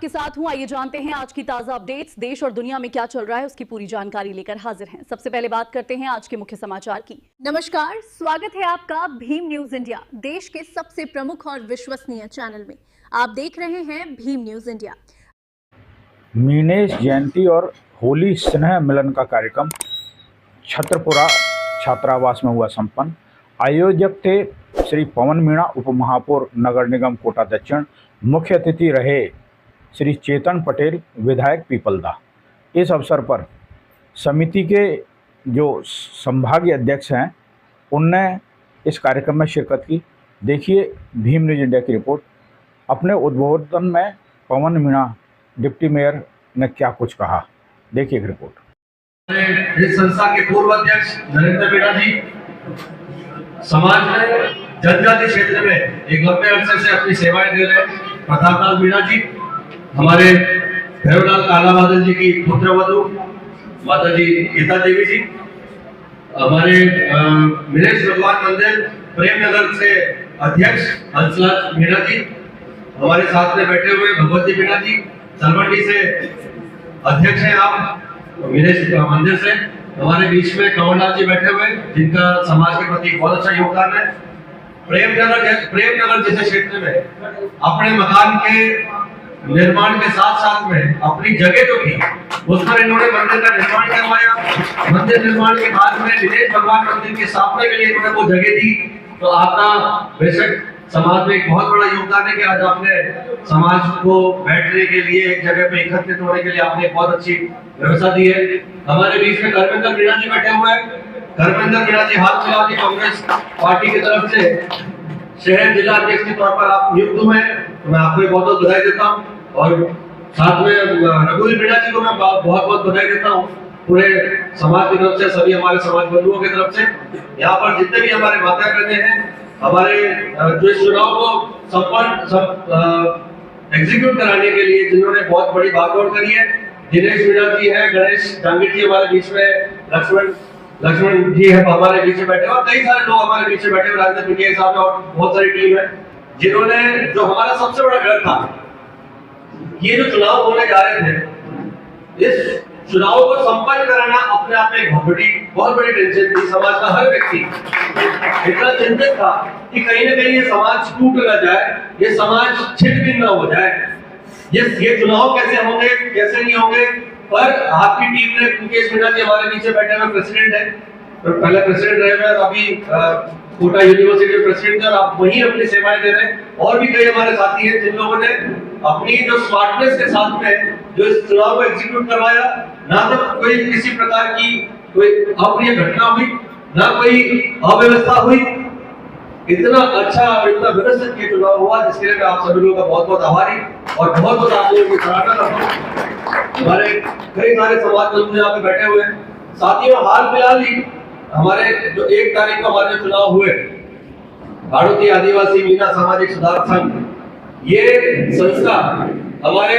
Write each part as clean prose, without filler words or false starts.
आपके साथ हूं। आइए जानते हैं आज की ताजा अपडेट्स। देश और दुनिया में क्या चल रहा है उसकी पूरी जानकारी लेकर हाजिर हैं। सबसे पहले बात करते हैं आज के मुख्य समाचार की। नमस्कार, स्वागत है आपका भीम न्यूज इंडिया, देश के सबसे प्रमुख और विश्वसनीय चैनल में। आप देख रहे हैं भीम न्यूज इंडिया। मीनेश जयंती और होली स्नेह मिलन का कार्यक्रम छत्रपुरा छात्रावास में हुआ संपन्न। आयोजक थे श्री पवन मीणा, उप महापौर नगर निगम कोटा दक्षिण। मुख्य अतिथि रहे श्री चेतन पटेल, विधायक पीपलदा। इस अवसर पर समिति के जो संभागीय अध्यक्ष हैं उनने इस कार्यक्रम में शिरकत की। देखिए भीम न्यूज इंडिया की रिपोर्ट। अपने उद्बोधन में पवन मीणा डिप्टी मेयर ने क्या कुछ कहा, देखिए एक रिपोर्ट। इस संस्था के पूर्व अध्यक्ष नरेंद्र मीणा जी समाज में जनजाति क्षेत्र में एक लंबे अरसे से अपनी सेवाएं दे रहे प्रतापलाल मीणा जी, हमारे भैरवलाल काला बादल जी की पुत्रवधू माता जी गीता देवी जी, हमारे मीनेश भगवान मंदिर प्रेमनगर से अध्यक्ष हंसलाल मीणा जी, हमारे साथ में बैठे हुए भगवती मीणा जी तलवंडी से अध्यक्ष हैं आप मीनेश मंदिर से। हमारे बीच में कंवरलाल जी बैठे हुए जिनका समाज के प्रति बहुत अच्छा योगदान है। प्रेमनगर जैसे क्षेत्र में अपने मकान के निर्माण के साथ साथ में अपनी जगह जो थी उस पर इन्होंने मंदिर का निर्माण करवाया। मंदिर निर्माण के बाद में मीनेश भगवान मंदिर की स्थापना के लिए इन्होंने वो जगह दी। तो आपका बेशक समाज में एक बहुत बड़ा योगदान है कि आज आपने समाज को बैठने के लिए एक जगह पे एकत्रित होने के लिए आपने बहुत अच्छी व्यवस्था दी है। हमारे बीच में धर्मेंद्र मीणा जी बैठे हुए हैं। धर्मेंद्र मीणा जी हाल फिलहाल ही कांग्रेस पार्टी की तरफ से शहर जिला अध्यक्ष के तौर पर आप नियुक्त हुए हैं, तो मैं आपको बहुत बहुत बधाई देता हूँ। और साथ में रघुवीर मीणा जी को मैं बहुत बहुत बधाई देता हूँ पूरे समाज की तरफ से, सभी हमारे समाज बंधुओं की तरफ से। यहाँ पर जितने भी हमारे बातें करने हैं, हमारे जो इस चुनाव को संपन्न एग्जीक्यूट कराने के लिए जिन्होंने बहुत बड़ी भागदौड़ करी है, दिनेश मीणा जी है, गणेश जांगीर जी हमारे बीच में, लक्ष्मण जी है हमारे बीच में बैठे, और कई सारे लोग हमारे बीच में बैठे हुए, राजनीतिक मीडिया के साथ और बहुत सारी टीम है जिन्होंने, जो हमारा सबसे बड़ा डर था ये जो चुनाव होने जा रहे थे, इस चुनाव को संपन्न कराना अपने आप में बहुत बड़ी टेंशन थी। समाज का हर व्यक्ति इतना चिंतित था कि कहीं ना कहीं ये समाज टूट न जाए, ये समाज छिन्न न हो जाए, ये चुनाव कैसे होंगे कैसे नहीं होंगे। पर आपकी टीम ने, मुकेश मीणा जी हमारे नीचे बैठे हुए प्रेसिडेंट है, तो पहले प्रेसिडेंट रहे हुए, अभी कोटा यूनिवर्सिटी के प्रेसिडेंट थे और आप वहीं अपनी सेवाएं दे रहे हैं। और भी कई हमारे साथी हैं जिन लोगों ने अपनी जो स्मार्टनेस के साथ में जो इस चुनाव को एग्जीक्यूट करवाया, ना तो कोई किसी प्रकार की कोई अप्रिय घटना हुई, ना कोई अव्यवस्था हुई, इतना अच्छा और इतना व्यवस्थित ये चुनाव हुआ, जिसके लिए मैं आप सभी लोगों का बहुत बहुत आभारी और बहुत बहुत आप लोगों की सराहना करता हूँ। हमारे कई सारे समाज बंधु यहाँ पे बैठे हुए हैं। साथियों, हाल फिलहाल ही हमारे जो 1 तारीख को हमारे चुनाव हुए, भारतीय आदिवासी मीणा सामाजिक सुधार संघ, ये संस्था हमारे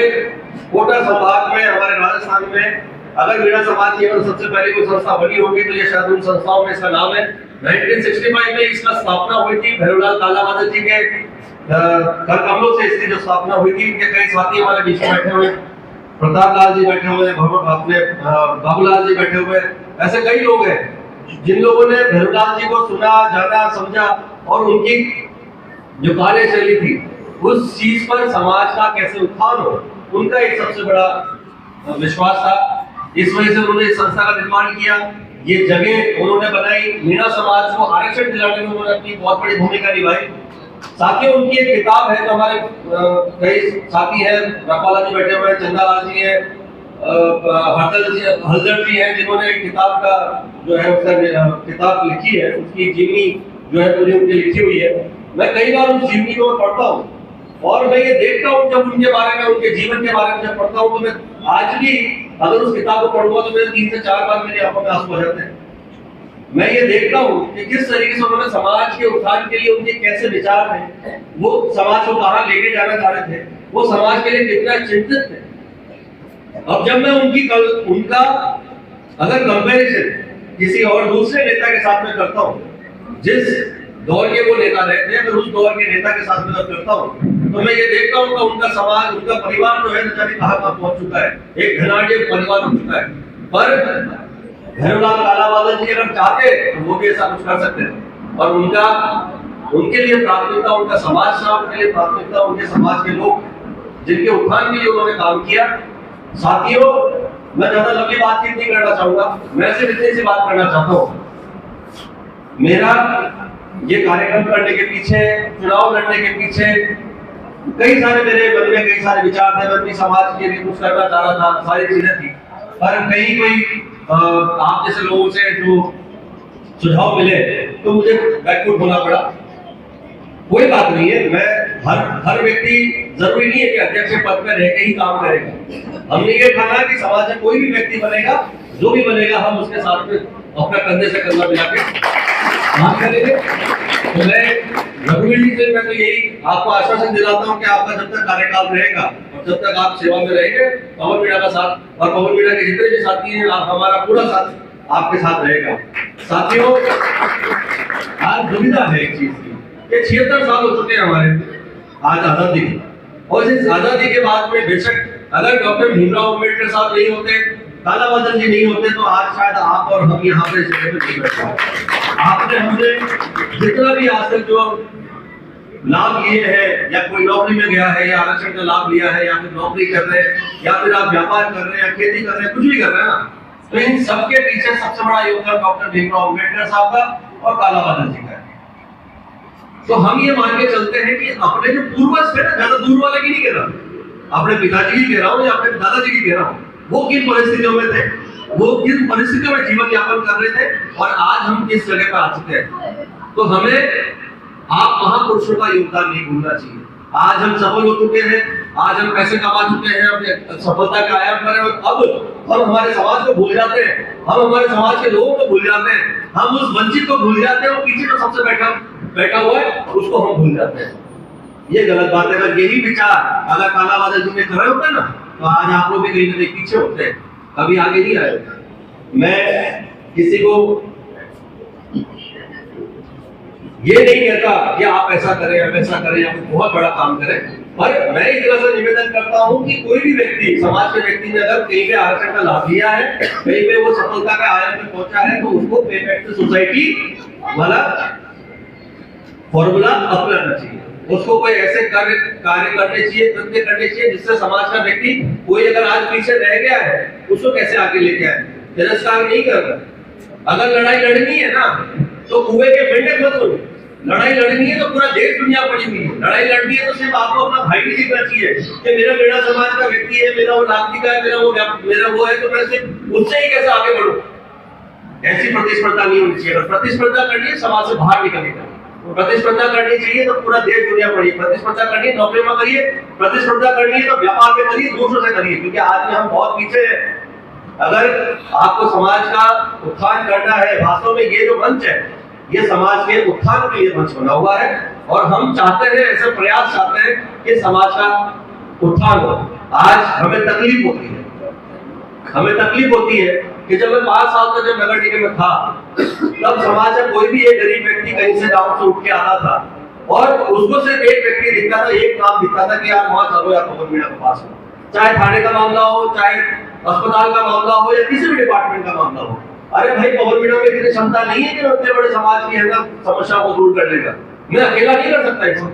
कोटा संभाग में, हमारे राजस्थान में, अगर मीणा समाज की अगर सबसे पहले कोई संस्था बनी होगी तो ये शायद उन संस्थाओं में इसका नाम है। 1965 में इसका स्थापना हुई थी, भैरवलाल काला बादल जी के कर कमलों से इसकी जो स्थापना हुई थी। इनके कई साथी हमारे बीच में बैठे हुए, प्रतापलाल जी बैठे हुए, अपने बाबूलाल जी बैठे हुए, ऐसे कई लोग हैं जिन लोगों ने भैरवलाल जी को सुना, जाना, समझा और उनकी जो कार्यशैली थी उस चीज पर समाज का कैसे उत्थान हो, उनका एक सबसे बड़ा विश्वास था। इस वजह से उन्होंने इस संस्था का निर्माण किया, ये जगह उन्होंने बनाई, मीणा समाज को आरक्षण दिलाने में उन्होंने अपनी बहुत बड़ी भूमिका निभाई। साथियों, उनकी एक किताब है, तो हमारे कई साथी हैं, रखवाला जी बैठे हुए हैं, चंदालाल जी हैं, हलदर जी हैं, जिन्होंने किताब का जो है उसका किताब लिखी है, उसकी जीवनी जो है पूरी उनकी लिखी हुई है। मैं कई बार उस जीवनी को पढ़ता हूँ और मैं ये देखता हूँ, जब उनके बारे में, उनके जीवन के बारे में जब पढ़ता हूँ, तो मैं आज भी अगर उस किताब को पढ़ूंगा तो मेरे 3 से 4 बार मेरी आंखों में आंसू आ जाते हैं। मैं ये देखता हूँ कि किस तरीके से उन्होंने समाज के उत्थान के लिए उनके कैसे विचार थे, वो समाज को कहाँ लेके जाना चाह रहे थे, वो समाज के लिए कितना चिंतित थे। अब जब मैं उनका अगर कंपैरिजन किसी और दूसरे नेता के साथ में करता हूँ, जिस दौर के वो नेता रहे थे। अगर उस दौर के नेता के साथ मैं करता हूँ तो मैं ये देखता हूँ कि उनका समाज, उनका परिवार जो है न जाने कहाँ पहुंच चुका है, एक धनाढ़ परिवार हो चुका है। पर भैरवलाल कालाबादल जी अगर चाहते तो वो भी ऐसा कुछ कर सकते हैं। और उनके लिए प्राथमिकता उनका समाज था, उनके लिए प्राथमिकता उनके समाज के लोग जिनके उत्थान के लिए उन्होंने काम किया। साथियों, मैं ज्यादा लंबी बातचीत नहीं करना चाहूंगा, मैं सिर्फ इतनी सी बात करना चाहता हूँ। मेरा ये कार्यक्रम करने के पीछे, चुनाव लड़ने के पीछे कई सारे मेरे मन में कई सारे विचार थे। मैं अपनी समाज के लिए कुछ करना चाह रहा था, सारी चीजें थी, पर कहीं कोई आप जैसे लोगों से जो सुझाव मिले तो मुझे बैकफुट होना पड़ा। कोई बात नहीं है, मैं हर व्यक्ति जरूरी नहीं है कि अध्यक्ष पद पर रह के ही काम करेगा। हमने ये ठाना कि समाज में कोई भी व्यक्ति बनेगा, जो भी बनेगा, हम उसके साथ में अपना कंधे से कंधा मिला के काम करेंगे। तो मैं रघुवीर जी से मैं तो यही आपको आश्वासन दिलाता हूँ कि आपका जब तक कार्यकाल रहेगा और जब तक आप सेवा में रहेंगे, पवन मीणा का साथ और पवन मीणा के जितने भी साथी हैं, हमारा पूरा साथ आपके साथ रहेगा। साथियों, आज दुविधा है एक चीज की, 76 साल हो चुके हैं हमारे आज आजादी के, और इस आजादी के बाद में बेशक अगर डॉक्टर भीमराव अम्बेडकर साहब नहीं होते, कालाबादल जी नहीं होते, तो आज शायद आप और हम यहाँ पे जगह पे नहीं बैठे। आपने हमसे जितना भी आज तक जो लाभ लिए हैं, या कोई नौकरी में गया है या आरक्षण का लाभ लिया है, या फिर नौकरी कर रहे हैं, या फिर आप व्यापार कर रहे हैं या खेती कर रहे हैं, कुछ भी कर रहे हैं ना, तो इन सबके पीछे सबसे बड़ा योगदान डॉक्टर भीमराव अम्बेडकर साहब का और कालाबादल जी का। तो हम ये मान के चलते हैं कि अपने जो पूर्वज थे ना, ज्यादा दूर वाले की नहीं कह रहा, अपने पिताजी की कह रहा हूँ या अपने दादाजी की कह रहा हूँ, वो किन परिस्थितियों में थे, वो किन परिस्थितियों में जीवन यापन कर रहे थे, और आज हम किस जगह पर आ चुके हैं। तो हमें आप महापुरुषों का योगदान नहीं भूलना चाहिए। आज हम सफल हो चुके हैं, आज हम पैसे कमा चुके हैं, अपने सफलता के आयाम पर हैं, अब हम हमारे समाज को भूल जाते हैं, हम हमारे समाज के लोगों को भूल जाते हैं, हम उस वंचित को भूल जाते हैं, और पीछे जो सबसे बैठा हुआ है उसको हम भूल जाते हैं। ये गलत बात है। अगर यही विचार अगर कालाबादल जी ने करे होते ना, तो आज आप लोग भी कहीं ना कहीं पीछे होते हैं, कभी आगे नहीं आए होते। मैं किसी को ये नहीं कहता कि आप ऐसा करें या वैसा करें या बहुत बड़ा काम करें, पर मैं इस तरह से निवेदन करता हूं कि कोई भी व्यक्ति, समाज के व्यक्ति ने अगर कहीं पे आरक्षण का लाभ लिया है, कहीं पे वो सफलता का आयाम पे पहुंचा है, तो उसको पे बैक टू सोसाइटी वाला फॉर्मूला अपनाना चाहिए। उसको कोई ऐसे कार्य करने चाहिए, कृत्य करने चाहिए जिससे समाज का व्यक्ति, कोई अगर आज पीछे रह गया है, उसको कैसे आगे लेके आए। तिरस्कार नहीं कर रहा। अगर लड़ाई लड़नी है ना, तो कुएं के मेंढक मत बनो। लड़ाई लड़नी है तो पूरा देश दुनिया पड़ी हुई है। लड़ाई लड़नी है तो सिर्फ आपको अपना भाई नहीं दिखना चाहिए कि मेरा समाज का व्यक्ति है, मेरा वो नागरिक है, मेरा वो है, तो मैं सिर्फ उससे ही कैसे आगे बढ़ूं। ऐसी प्रतिस्पर्धा नहीं होनी चाहिए। अगर प्रतिस्पर्धा करनी है, समाज से बाहर निकलेगा। प्रतिस्पर्धा करनी चाहिए तो पूरा देश दुनिया पड़ी। प्रतिस्पर्धा करनी है नौकरी में करिए, प्रतिस्पर्धा करनी है तो व्यापार में करिए, दूसरों से करिए, क्योंकि आज में हम बहुत पीछे हैं। अगर आपको समाज का उत्थान करना है, वास्तव में ये जो मंच है, ये समाज के उत्थान के लिए मंच बना हुआ है, और हम चाहते हैं, ऐसे प्रयास चाहते हैं कि समाज का उत्थान हो। आज हमें तकलीफ होती है कि जब मैं 5 साल तक जब नगर निगम में था, तब समाज में कोई भी एक गरीब व्यक्ति कहीं से गांव से उठ के आता था, और उसको सिर्फ एक व्यक्ति दिखता था, एक काम दिखता था कि यार वहां चलो यार पवन मीणा के पास हो। चाहे थाने का मामला हो, चाहे अस्पताल का मामला हो, या किसी भी डिपार्टमेंट का मामला हो। अरे भाई, पवन मीणा में इतनी क्षमता नहीं है कि उतने बड़े समाज की है ना समस्या को दूर कर लेगा। मैं अकेला नहीं कर सकता इसको।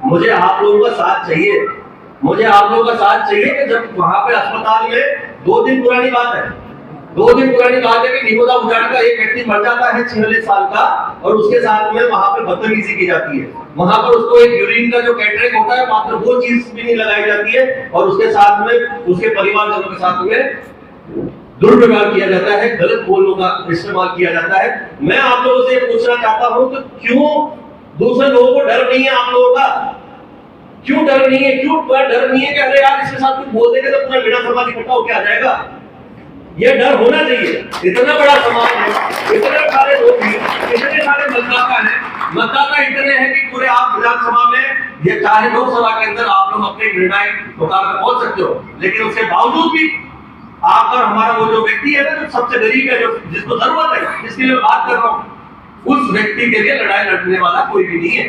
मुझे आप लोगों का साथ चाहिए। मुझे आप लोगों का साथ चाहिए कि जब वहां पे अस्पताल में 2 दिन पुरानी बात है, 2 दिन पुरानी बात है कि निमोदा उजाड़ का एक व्यक्ति मर जाता है 46 साल का, और उसके साथ में वहां पे बदतमीजी की जाती है। वहां पर उसको एक यूरिन का जो कैटरेक्ट होता है, मात्र वो चीज भी नहीं लगाई जाती है, और उसके साथ में उसके परिवारजनों के साथ में दुर्व्यवहार किया जाता है, गलत बोलों का इस्तेमाल किया जाता है। मैं आप लोगों से पूछना चाहता हूं कि क्यों दूसरे लोगों को डर नहीं है? आप लोगों का क्यों डर नहीं है? क्यों डर नहीं है कि अरे यार इसके साथ कुछ बोल देंगे तो पूरा मीणा समाज इकट्ठा होकर आ जाएगा? ये डर होना चाहिए। इतना बड़ा समाज है, इतने सारे लोग हैं, इतने सारे मतदाता हैं, मतदाता इतने हैं कि पूरे आप विधानसभा में, ये चाहे लोकसभा के अंदर आप लोग अपने निर्णायक मुकाम में पहुंच सकते हो, लेकिन उसके बावजूद भी आप और हमारा वो जो व्यक्ति है ना, जो सबसे गरीब है, जो जिसको जरूरत है, जिसके लिए बात कर रहा हूँ, उस व्यक्ति के लिए लड़ाई लड़ने वाला कोई भी नहीं है।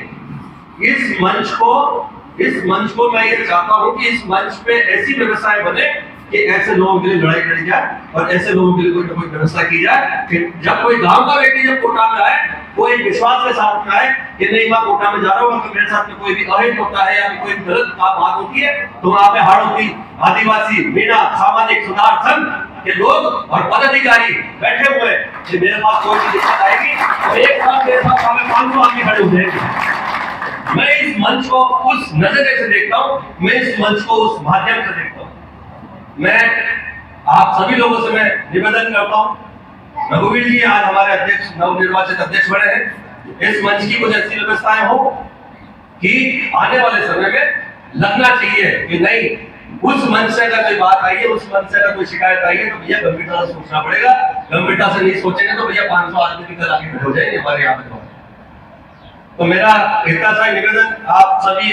इस मंच को मैं ये चाहता हूं कि इस मंच पे ऐसी व्यवस्थाएं बने कि ऐसे लोगों के लिए लड़ाई लड़ी जाए और ऐसे लोगों के लिए कोई ना कोई व्यवस्था की जाए कि जब कोई गांव का व्यक्ति जब कोटा में आए, वो एक विश्वास के साथ में आए कि नहीं मैं कोटा में जा रहा हूँ, तो मेरे साथ में कोई भी अहित होता है या कोई गलत बात होती है तो वहां पे हाड़ोती, आदिवासी, मीणा, सामाजिक सुधार संघ के लोग और पदाधिकारी बैठे हुए कि मेरे पास कोई भी दिक्कत आएगी तो एक साथ मेरे साथ 500 आदमी खड़े हो जाएंगे। मैं इस मंच को उस नजरिए से देखता हूँ, मैं इस मंच को उस माध्यम से देखता हूँ। मैं आप सभी लोगों से मैं निवेदन करता हूँ, रघुवीर जी आज हमारे अध्यक्ष, नवनिर्वाचित अध्यक्ष बने हैं, इस मंच की कुछ ऐसी व्यवस्थाएं हो कि आने वाले समय में लगना चाहिए कि नहीं, उस मंच से अगर कोई बात आई है, उस मंच से अगर कोई शिकायत आई है तो भैया गंभीरता से सोचना पड़ेगा। गंभीरता से नहीं सोचेंगे तो भैया 500 आदमी की तरह आगे हो जाएंगे हमारे यहाँ पे। तो मेरा इतना सा निवेदन आप सभी